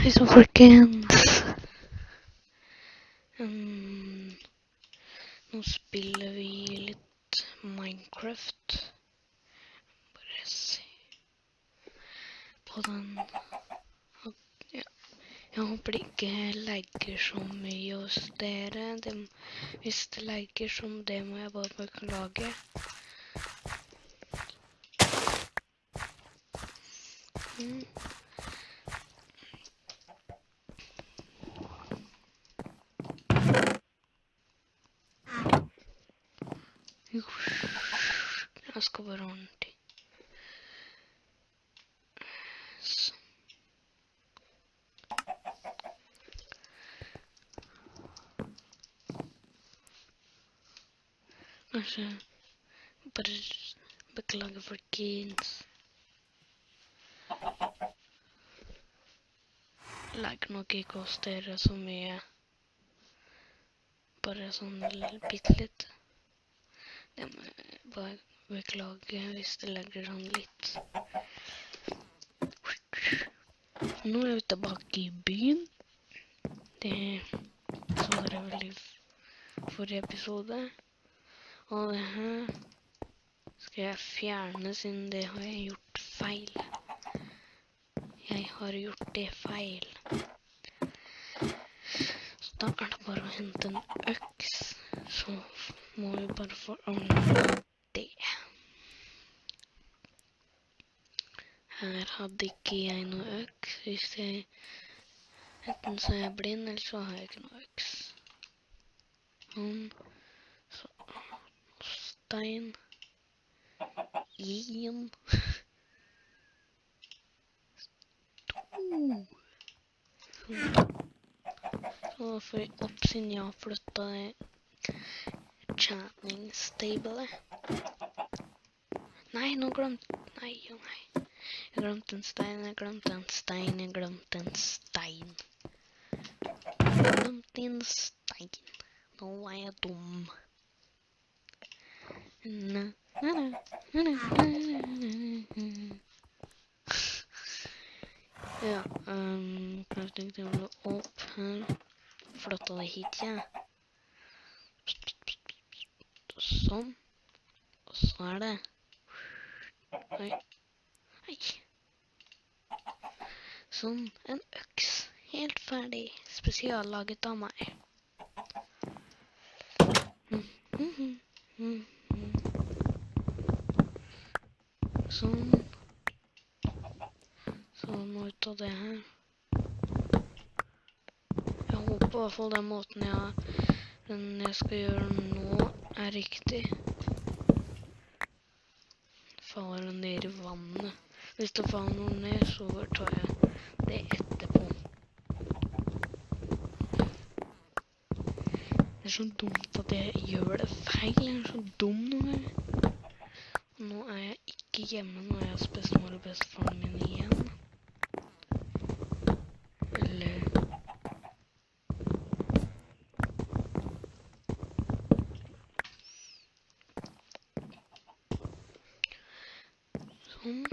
Hei så folkens. Nå spiller vi litt Minecraft. Bare se på den. Ja. Jeg håper det ikke legger så mye hos dere. Hvis det legger som det må jeg bare beklage. Jeg skal bare ordne ting. Så. Kanskje bare beklage folkens. Legger nok ikke hos dere så mye. Bare sånn bitte litt. Det må jeg bare beklage hvis det legger sånn litt. Nå er vi tilbake i byen. Det så dere vel i forrige episode. Og det her skal jeg fjerne siden det har jeg gjort feil. Jeg har gjort det feil. Så da er det bare å hente en øks. Så må vi bare få ordnet det. Her hadde ikke jeg noe øks. Hvis jeg enten så er jeg blind, eller så har jeg ikke noe øks. Så stein. En. Så får vi opp siden jeg har flyttet det enchanting-stablet. Nei, nå glemte nei. Jeg glemte en stein, jeg glemte en stein. Nå er jeg dum. Ja, kanskje tenkte jeg å opp her. Flytta det hit, ja. Sånn. Og så er det. Oi. Sånn, en øks. Helt ferdig. Spesiallaget av meg. Sånn. Så må vi ta det her. Jeg håper i hvert fall den måten jeg skal gjøre nå er riktig. Faller den ned i vannet. Hvis det faller noe ned, så tar jeg det etterpå. Det er så dumt at jeg gjør det feil. Jeg er så dum noen ganger. Nå er jeg ikke hjemme når jeg har bestemor og bestefaren min igjen. Sånn.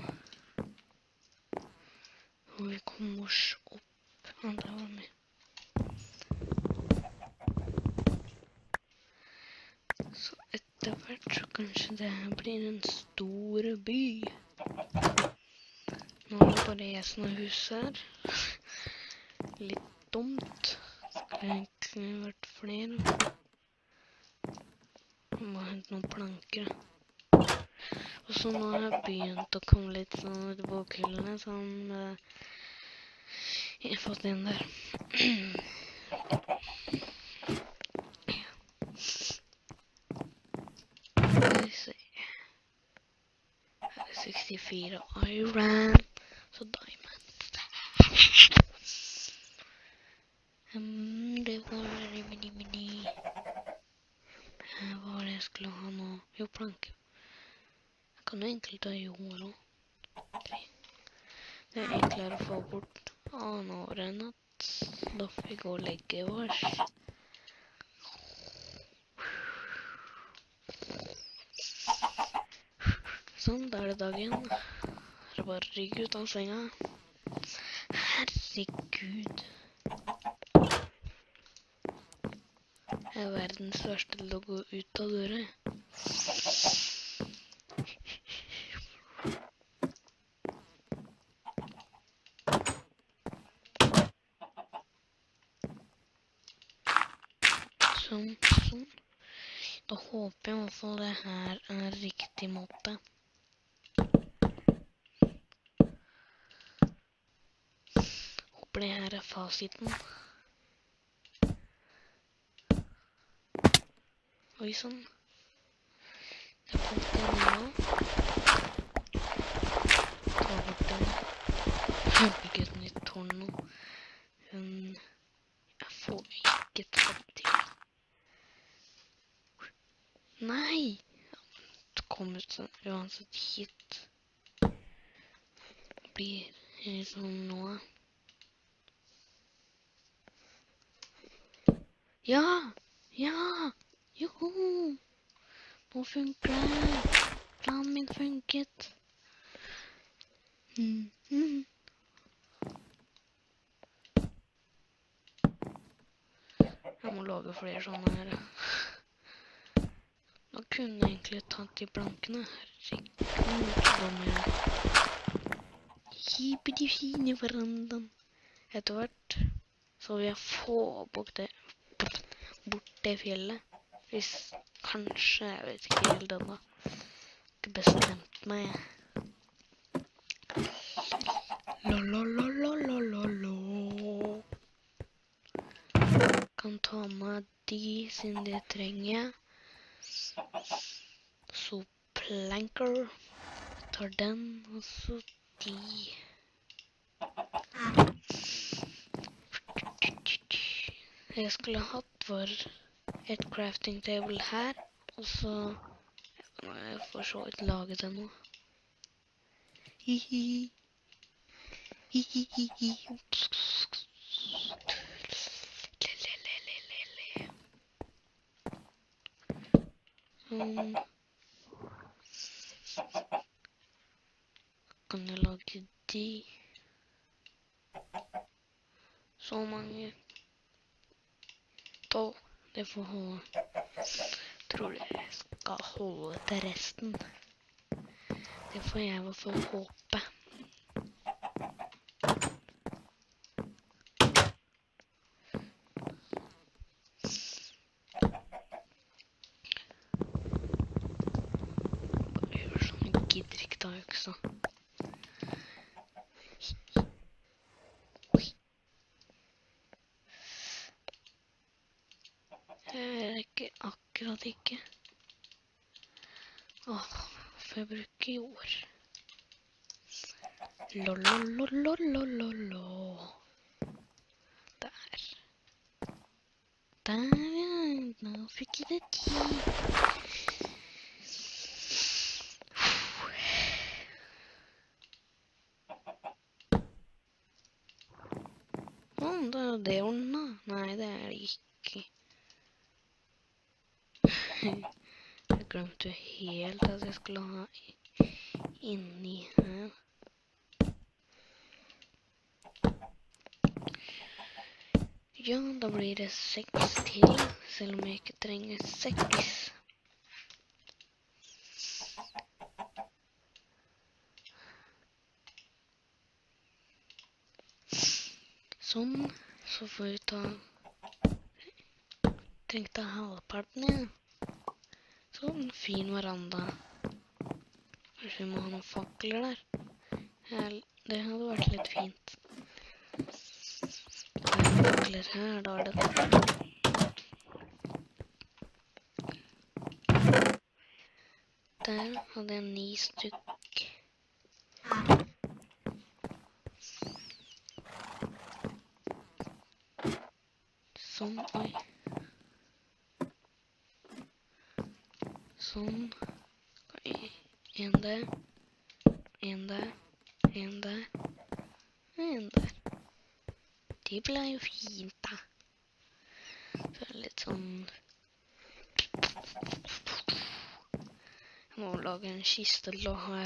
Og vi kommer oss opp. Han der var med. Så etter hvert så kanskje det her blir en stor by. Nå er det bare jeg som har hus her. Litt dumt. Skulle egentlig vært flere. Jeg må hente noen planker. Og så nå har jeg begynt å komme litt sånn ut i bokhyllene, sånn jeg har fått inn der. Skal vi se. Her er 64 iron, så diamond. Det var mini. Hva var det jeg skulle ha nå? Jo, planke. Kan du egentlig ta jord også? Det er enklere å få bort nå er det natt. Da får vi gå og legge oss. Sånn, da er det dagen. Det er bare å rygge ut av senga. Herregud. Herregud. Jeg er verdens verste til å gå ut av døra. Sånn. Da håper jeg i hvert fall det her er riktig måte. Håper det her er fasiten. Oi, sånn. Jeg fant den nå. Ta bort den. Jeg fikk et nytt tårn nå. Jeg får ikke tatt til. Nei! Det kommer sånn uansett hit. Blir sånn nå. Ja! Ja! Joho! Nå funker det. Planen min funket. Jeg må lage flere sånne her. Nå kunne jeg egentlig tatt de blankene. Herregud, så med hippity-fine verandaen. Etter hvert så vil jeg få bort det fjellet. Hvis kanskje, jeg vet ikke helt ennå. Ikke bestemt meg. Kan ta med de siden det trenger jeg. Så planker. Tar den, og så de. Jeg skulle hatt var et crafting table her, og så jeg får så vidt laget det nå. Hihi. Kan jeg lage de? Så mange. Det får holde. Tror jeg skal holde til resten. Det får jeg i hvert fall håpe. Bare gjør sånn, jeg gidder ikke ta øksa. Jeg rekker akkurat ikke. Får jeg bruke jord? Lololololololo. Der. Der, ja. Nå fikk jeg det til. Det er jo det ordnet. Nei, det er det ikke. Jeg glemte helt at jeg skulle ha inni her. Ja, da blir det 6 til, selv om jeg ikke trenger 6. Sånn, så får vi ta... Trengte halvparten, ja. Sånn, fin veranda. Kanskje vi må ha noen fakler der. Det hadde vært litt fint. Det er fakler her, da er det... Der hadde jeg 9 stykk. Sånn, oi. Sånn. En der. En der. En der. En der. Det ble jo fint, da. Så er det litt sånn... Jeg må lage en kiste til å ha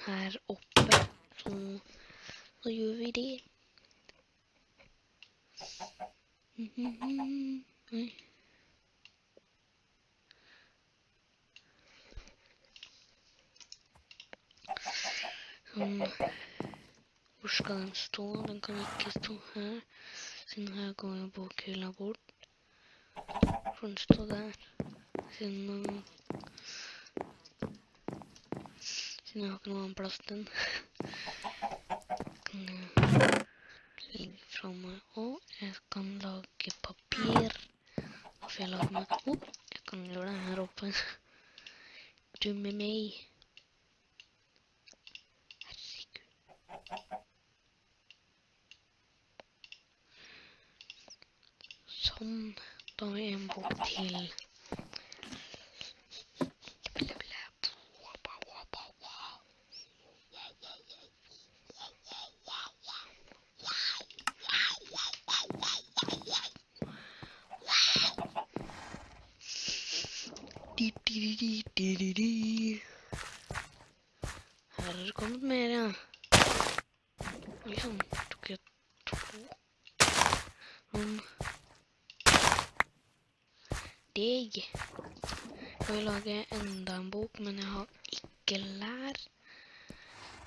her oppe. Så gjør vi det. Oi. Sånn. Hvor skal den stå? Den kan ikke stå her. Siden her går jo bokhylla bort. Får den stå der. Siden jeg har ikke noen annen plass til den. Kan jeg legge fra meg. Og jeg kan lage papir. Da får jeg lage meg opp. Jeg kan gjøre det her oppe. Du med meg. Herregud. Sånn. Da har vi en bok til. Her har det kommet mer, ja. Oi, sånn. Tok jeg 2. Deg. Jeg vil lage enda en bok, men jeg har ikke lær.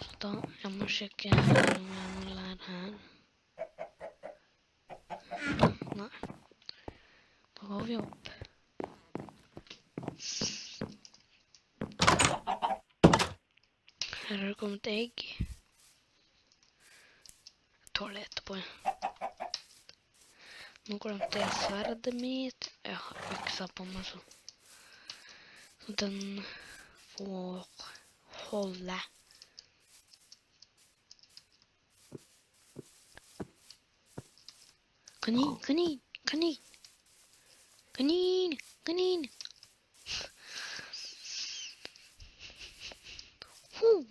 Så da, jeg må sjekke her om jeg har noe lær her. Nei. Da går vi opp. Her har det kommet egg. Jeg tar det etterpå. Nå glemte jeg sverdet mitt. Jeg har øksa på meg, så den får holde. Kanin, kanin, kanin. Kanin, kanin.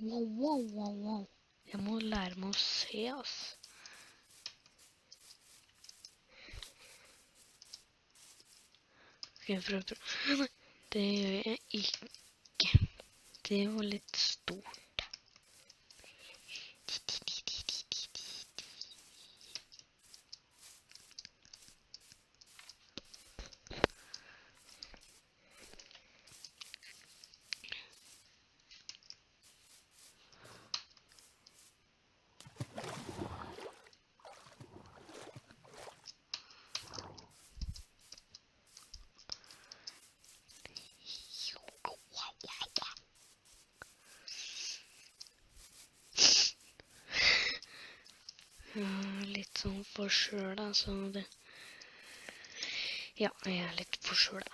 Wow. Jeg må lære meg å se, ass. Skal jeg prøve? Det gjør jeg ikke. Det var litt stort. Litt sånn forkjøla, så det... Ja, jeg er litt forkjøla.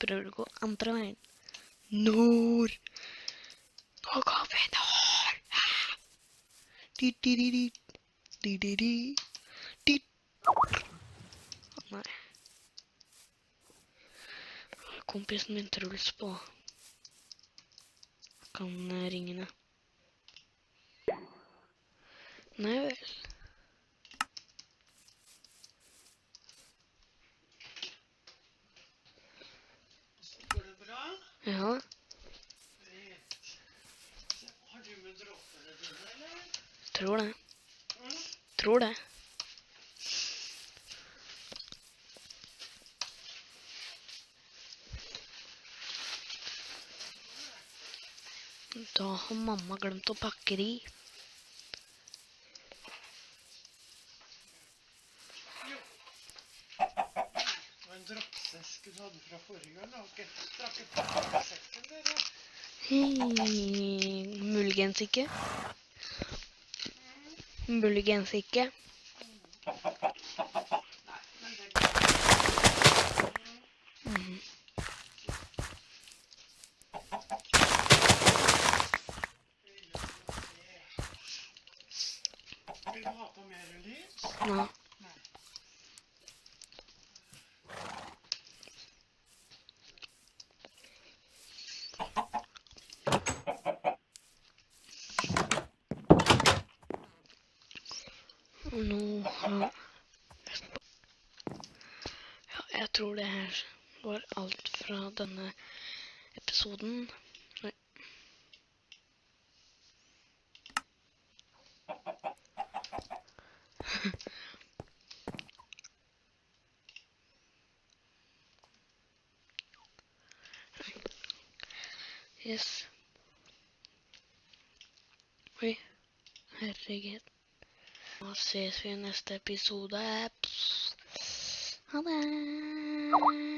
Prøver å gå andre veien. Nord! Nå går vi nord! Nei. Kompisen min Truls på. Kan ringe henne. Nei vel. Ja. Har du med droppene dine, eller? Tror det. Tror det. Da har mamma glemt å pakke de. Jo. Det var en droppseske du hadde fra forrige gang. Drakk ikke pakket sekken, dere. Muligens ikke. Muligens ikke. Nei, men det går. Vil du ha på mer lys? Ja. Nei. Jeg tror det her var alt fra denne episoden. Oi. Yes. Oi, herregud. Nå ses vi i neste episode. Ha det!